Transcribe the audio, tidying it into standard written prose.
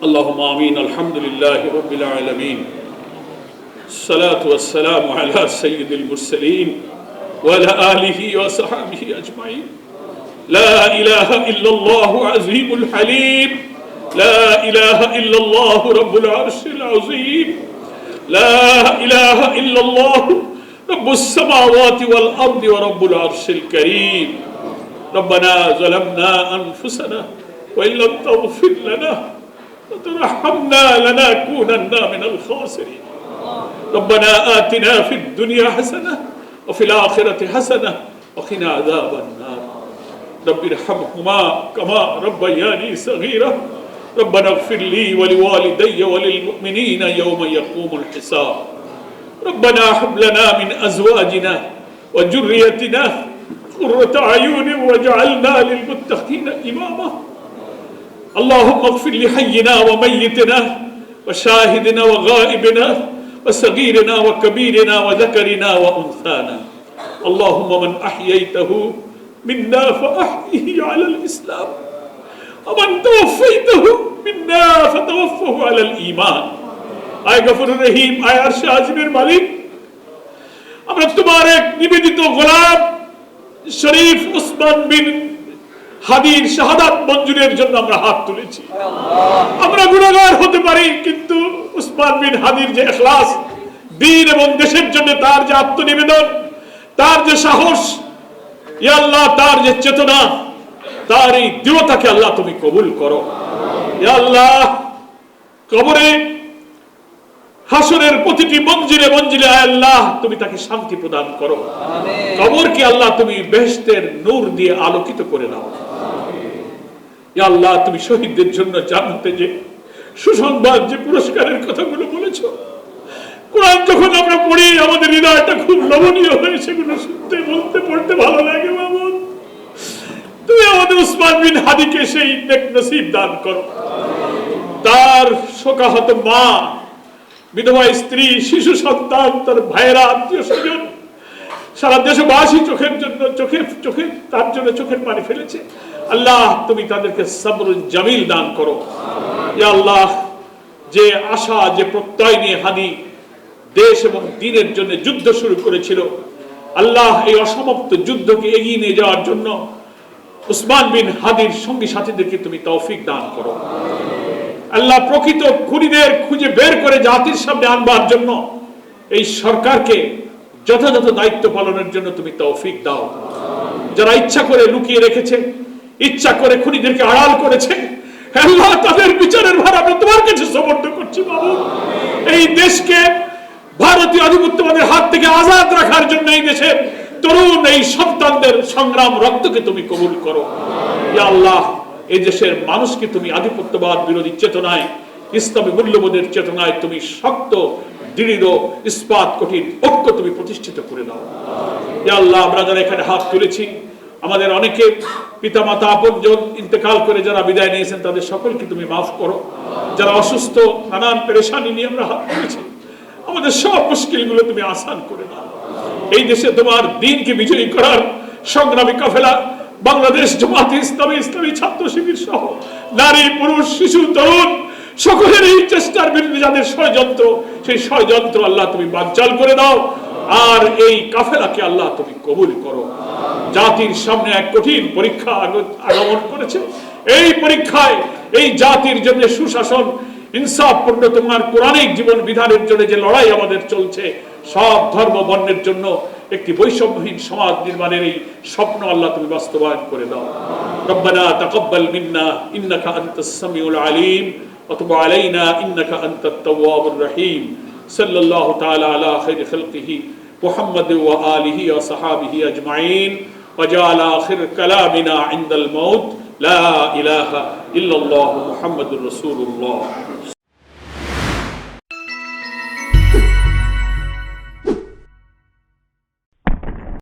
اللهم آمين. الحمد لله رب العالمين. الصلاة والسلام على سيد المرسلين وعلى آله وصحبه أجمعين. لا إله إلا الله عظيم الحليم. لا إله إلا الله رب العرش العظيم. لا إله إلا الله رب السماوات والأرض ورب العرش الكريم. ربنا ظلمنا أنفسنا وإن لم تغفر لنا وترحمنا لنكونن من الخاسرين. ربنا آتنا في الدنيا حسنة وفي الآخرة حسنة وقنا عذاب النار. رب ارحمهما كما ربياني صغيرا. ربنا اغفر لي ولوالدي وللمؤمنين يوم يقوم الحساب. ربنا هب لنا من أزواجنا وذريتنا قرة أعين واجعلنا للمتقين إماما. اللهم اغفر لحينا وميتنا وشاهدنا وغائبنا وصغيرنا وكبيرنا وذكرنا وأنثانا. اللهم من أحييته منا فأحيه على الإسلام ومن توفيته منا فتوفه على الإيمان. আয় গফুর রহিম, আয় আরশে আজিমের মালিক, আমরা তোমার এক নিবেদিত গোলাম শরীফ উসমান বিন হাদির শাহাদাত মঞ্জুরের জন্য আমরা হাত তুলেছি। আমরা গুনাহগার হতে পারি, কিন্তু উসমান বিন হাদির যে ইখলাস, দ্বীন এবং দেশের জন্য তার যে আত্মনিবেদন, তার যে সাহস, ইয়া আল্লাহ তার যে চেতনা, তার এই দৃঢ়তাকে আল্লাহ তুমি কবুল করো। ইয়া আল্লাহ কবরে হাসরের প্রতিটি মঞ্জিলে মঞ্জিলে আয় আল্লাহ তুমি তাকে শান্তি প্রদান করো। কবরকে আল্লাহ তুমি বেহেশতের নূর দিয়ে আলোকিত করে দাও। ইয়া আল্লাহ তুমি শহীদদের জন্য জান্নাতে যে সুসংবাদ, যে পুরস্কারের কথাগুলো বলেছো, কোরআন যখন আমরা পড়ি আমাদের হৃদয়টা খুব লবণীয় হয়ে সেগুলো শুনতে, বলতে, পড়তে ভালো লাগে। মামুন তুমি আমাদের উসমান বিন হাদিকে সেই নেক নসিব দান করো। তার শোকাহত মা, বিধবা স্ত্রী, শিশু সন্তান, তার ভাইয়েরা, আত্মীয় স্বজন, সারা দেশবাসী চোখের জন্য চোখে তার জন্য চোখের পানি ফেলেছে। আল্লাহ তুমি তাদেরকে সবরুল জামিল দান করো। ইয়া আল্লাহ যে আশা, যে প্রত্যয় নিয়ে হাদি দেশ এবং দ্বীনের জন্য যুদ্ধ শুরু করেছিল, আল্লাহ এই অসমাপ্ত যুদ্ধকে এগিয়ে নিয়ে যাওয়ার জন্য উসমান বিন হাদির সঙ্গী সাথীদেরকে তুমি তৌফিক দান করো। আল্লাহ প্রকৃত খুনিদের খুঁজে বের করে জাতির সামনে আনবার জন্য এই সরকারকে যথাযথ দায়িত্ব পালনের জন্য তুমি তৌফিক দাও। যারা ইচ্ছা করে লুকিয়ে রেখেছে, ইচ্ছা করে খুনিদেরকে আড়াল করেছে, আল্লাহ তাদের বিচারের ভার আমরা তোমার কাছে সমর্থ করছি। বাবু এই দেশকে ভারতীয় আধিপত্যবাদের হাত থেকে আজাদ রাখার জন্য এই দেশের তরুণ এই সন্তানদের সংগ্রাম রক্তকে তুমি কবুল করো। ইয়া আল্লাহ এই দেশের মানুষকে তুমি আধিপত্যবাদ বিরোধী চেতনায়, ইসলামী মূল্যবোধের চেতনায় তুমি শক্ত, দৃঢ়, ইস্পাত কঠিন ঐক্য তুমি প্রতিষ্ঠিত করে দাও। ইয়া আল্লাহ আমরা যারা এখানে হাত তুলেছি, আমাদের অনেকে পিতামাতা আপনজন ইন্তেকাল করে যারা বিদায় নিয়েছেন, তাদের সকলকে তুমি মাফ করো। যারা অসুস্থ, নানান পেরেশানি নিয়ে আমরা হাত তুলেছি, আমাদের সব মুশকিলগুলো তুমি আসান করে দাও। এই দেশে তোমার দ্বীনকে বিজয়ী করার সংগ্রামী কাফেলা বাংলাদেশ জামাত ইসলামী, ইসলামী ছাত্র শিবির সহ নারী, পুরুষ, শিশু, তরুণ সকলের এই চেষ্টার বিরুদ্ধে যাদের ষড়যন্ত্র, সেই ষড়যন্ত্র আল্লাহ তুমি বানচাল করে দাও। আর এই কাফেলাকে আল্লাহ তুমি কবুল করো। জাতির সামনে এক কঠিন পরীক্ষা আগমন করেছে। এই পরীক্ষায় এই জাতির জন্য সুশাসন, ইনসাফপূর্ণ তোমার কোরআনিক জীবন বিধানের জন্য যে লড়াই আমাদের চলছে, সব ধর্ম বর্ণের জন্য একটি বৈষম্যহীন সমাজ নির্মাণের এই স্বপ্ন আল্লাহ তুমি বাস্তবায়ন করে দাও। রব্বানা তাকাব্বাল মিন্না ইন্নাকা আনতাস সামিউল আলিম ওয়া তুব আলাইনা ইন্নাকা আনতাত তাওয়াবুর রহিম। সাল্লাল্লাহু তাআলা আলা খায়রি খালকিহি মুহাম্মাদ ওয়া আলিহি ওয়া সাহাবিহি আজমাইন ওয়া জাআলা আখির কালামিনা ইনদাল মাউত লা ইলাহা ইল্লাল্লাহু মুহাম্মাদুর রাসূলুল্লাহ।